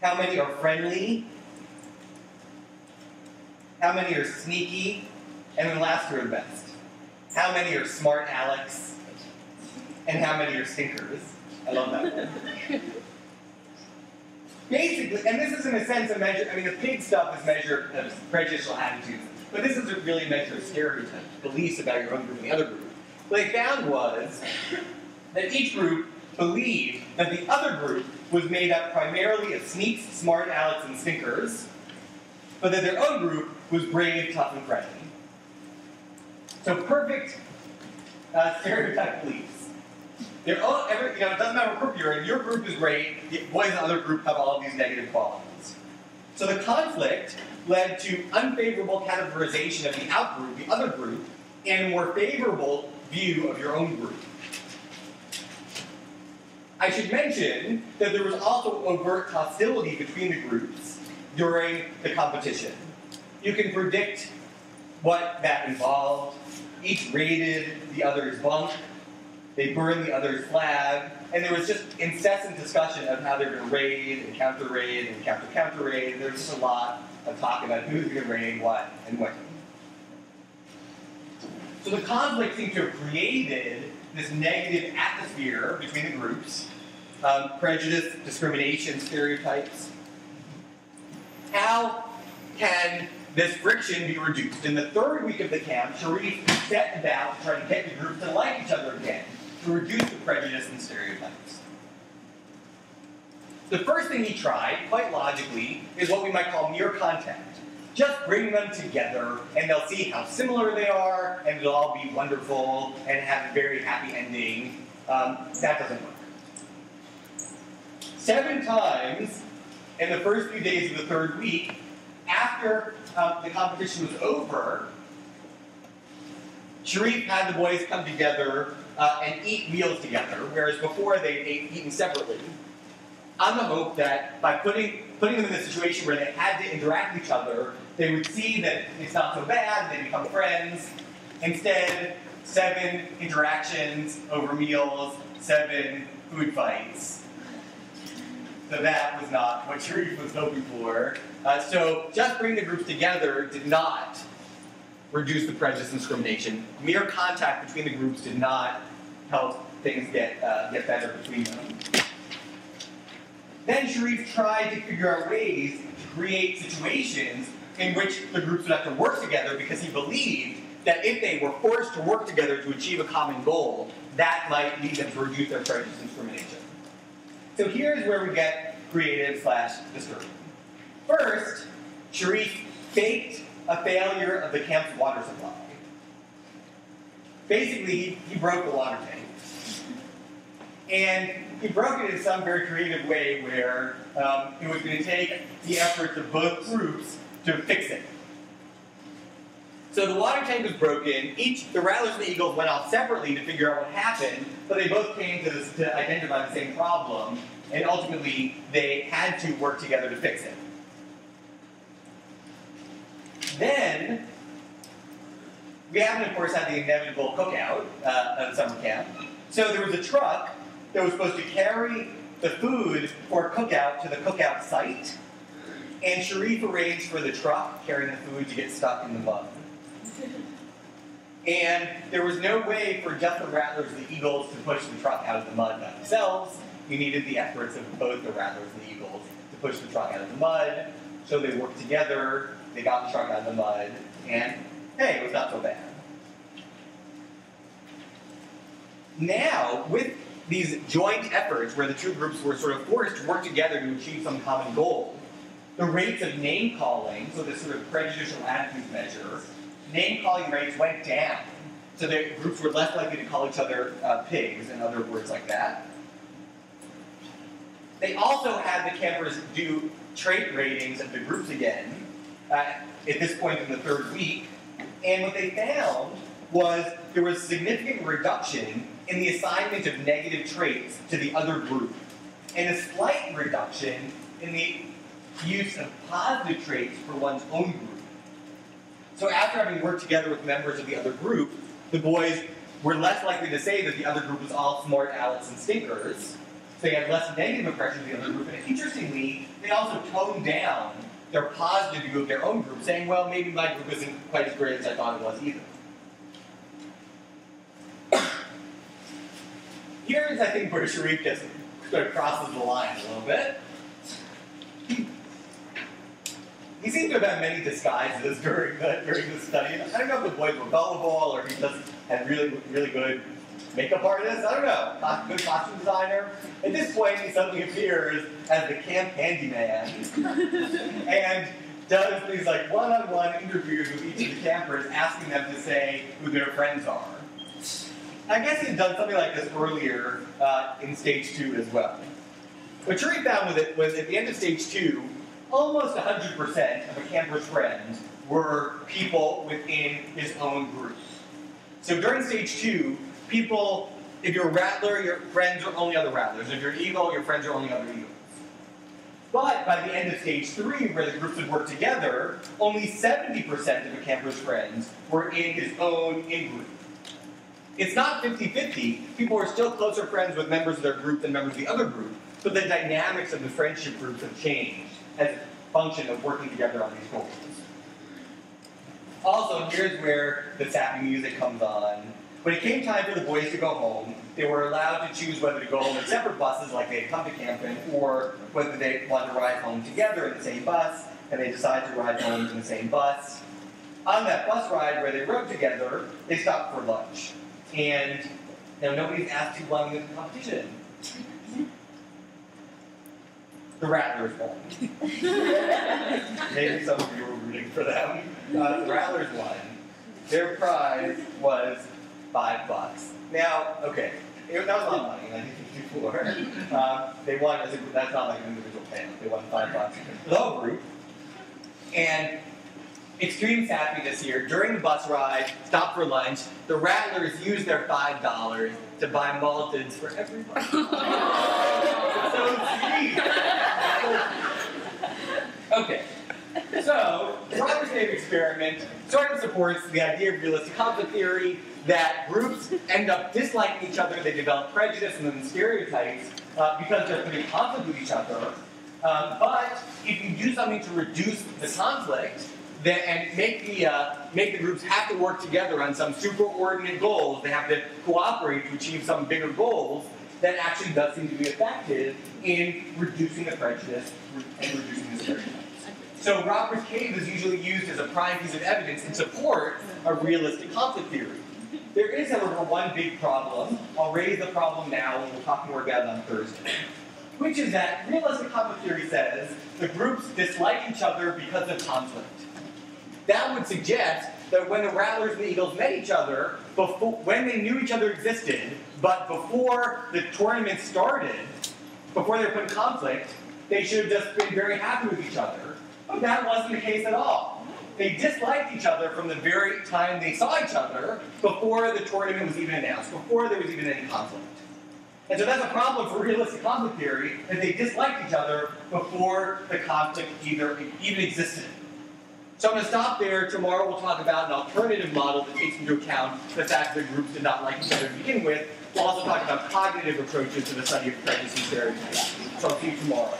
How many are friendly? How many are sneaky? And then last are the best. How many are smart Alex? And how many are stinkers? I love that one. Basically, and this is in a sense a measure, I mean the pig stuff is measure of prejudicial attitudes, but this is really a measure of stereotypes, beliefs about your own group and the other group. What they found was that each group believed that the other group was made up primarily of sneaks, smart Alex, and stinkers, but that their own group was brave, tough, and friendly. So perfect stereotype beliefs. It doesn't matter what group you're in. Your group is great. The boys in the other group have all of these negative qualities. So the conflict led to unfavorable categorization of the outgroup, the other group, and a more favorable view of your own group. I should mention that there was also overt hostility between the groups during the competition. You can predict what that involved. Each raided the other's bunk. They burned the other's flag. And there was just incessant discussion of how they were going to raid and counter-raid and counter-counter-raid. There was just a lot of talk about who's going to raid what and when. So the conflict seemed to have created this negative atmosphere between the groups, prejudice, discrimination, stereotypes. How can this friction be reduced? In the third week of the camp, Sharif set about trying to get the groups to like each other again, to reduce the prejudice and stereotypes. The first thing he tried, quite logically, is what we might call mere contact. Just bring them together, and they'll see how similar they are, and it'll all be wonderful, and have a very happy ending. That doesn't work. 7 times in the first few days of the third week, after the competition was over, Sharif had the boys come together and eat meals together, whereas before they'd eaten separately, on the hope that by putting them in a situation where they had to interact with each other, they would see that it's not so bad, they become friends. Instead, 7 interactions over meals, 7 food fights. So that was not what Sharif was hoping for. So just bringing the groups together did not reduce the prejudice and discrimination. Mere contact between the groups did not help things get better between them. Then Sharif tried to figure out ways to create situations in which the groups would have to work together because he believed that if they were forced to work together to achieve a common goal, that might lead them to reduce their prejudice and discrimination. So here's where we get creative/disturbing. First, Sharif faked a failure of the camp's water supply. Basically, he broke the water tank. And he broke it in some very creative way where it was going to take the efforts of both groups to fix it. So the water tank was broken. The Rattlers and the Eagles went off separately to figure out what happened, but they both came to identify the same problem, and ultimately they had to work together to fix it. Then, we haven't, of course, had the inevitable cookout at summer camp. So there was a truck that was supposed to carry the food for cookout to the cookout site, and Sharif arranged for the truck carrying the food to get stuck in the mud. And there was no way for just the Rattlers and the Eagles to push the truck out of the mud by themselves. You needed the efforts of both the Rattlers and the Eagles to push the truck out of the mud. So they worked together, they got the truck out of the mud, and hey, it was not so bad. Now, with these joint efforts where the two groups were sort of forced to work together to achieve some common goal, the rates of name-calling, so this sort of prejudicial attitudes measure, name-calling rates went down. So the groups were less likely to call each other pigs and other words like that. They also had the campers do trait ratings of the groups again at this point in the third week. And what they found was there was significant reduction in the assignment of negative traits to the other group, and a slight reduction in the use of positive traits for one's own group. So after having worked together with members of the other group, the boys were less likely to say that the other group was all smart Alex and stinkers. so they had less negative impressions of the other group. And interestingly, they also toned down their positive view of their own group, saying, well, maybe my group isn't quite as great as I thought it was either. Here's, I think, where Sharif just sort of crosses the line a little bit. He seems to have had many disguises during the study. I don't know if the boys were gullible or he just had really, really good makeup artist. I don't know. Good costume designer. At this point, he suddenly appears as the camp handyman and does these like one-on-one interviews with each of the campers, asking them to say who their friends are. I guess he had done something like this earlier in stage 2 as well. What Sharif found with it was at the end of stage 2, almost 100% of a camper's friends were people within his own group. So during stage 2, people, if you're a rattler, your friends are only other rattlers. If you're an eagle, your friends are only other eagles. But by the end of stage 3, where the groups would work together, only 70% of a camper's friends were in his own in-group. It's not 50-50. People are still closer friends with members of their group than members of the other group, but the dynamics of the friendship groups have changed as a function of working together on these goals. Also, here's where the sappy music comes on. When it came time for the boys to go home, they were allowed to choose whether to go home in separate buses like they had come to camp in, or whether they wanted to ride home together in the same bus, and they decided to ride home in the same bus. On that bus ride where they rode together, they stopped for lunch. And nobody's asked who won the competition. The Rattlers won. Maybe some of you were rooting for them. The Rattlers won. Their prize was $5. Now, okay, that was a lot of money in 1954. They won as a group. That's not like an individual payout. They won $5 for the whole group. And extreme sappy this year, during the bus ride, stop for lunch, the Rattlers used their $5 to buy malteds for everybody. It's so sweet. Okay, so the Roberts Cave experiment sort of supports the idea of realistic conflict theory that groups end up disliking each other, they develop prejudice and then stereotypes because they're putting conflict with each other. But if you do something to reduce the conflict, and make the groups have to work together on some superordinate goals, they have to cooperate to achieve some bigger goals, that actually does seem to be effective in reducing the prejudice and reducing the stereotypes. So Roberts Cave is usually used as a prime piece of evidence in support of realistic conflict theory. There is, however, one big problem. I'll raise the problem now, and we'll talk more about it on Thursday, which is that realistic conflict theory says the groups dislike each other because of conflict. That would suggest that when the Rattlers and the Eagles met each other, when they knew each other existed, but before the tournament started, before they were put in conflict, they should have just been very happy with each other. But that wasn't the case at all. They disliked each other from the very time they saw each other, before the tournament was even announced, before there was even any conflict. And so that's a problem for realistic conflict theory, that they disliked each other before the conflict even existed. So I'm going to stop there. Tomorrow we'll talk about an alternative model that takes into account the fact that groups did not like each other to begin with. We'll also talk about cognitive approaches to the study of prejudice and stereotypes. So I'll see you tomorrow.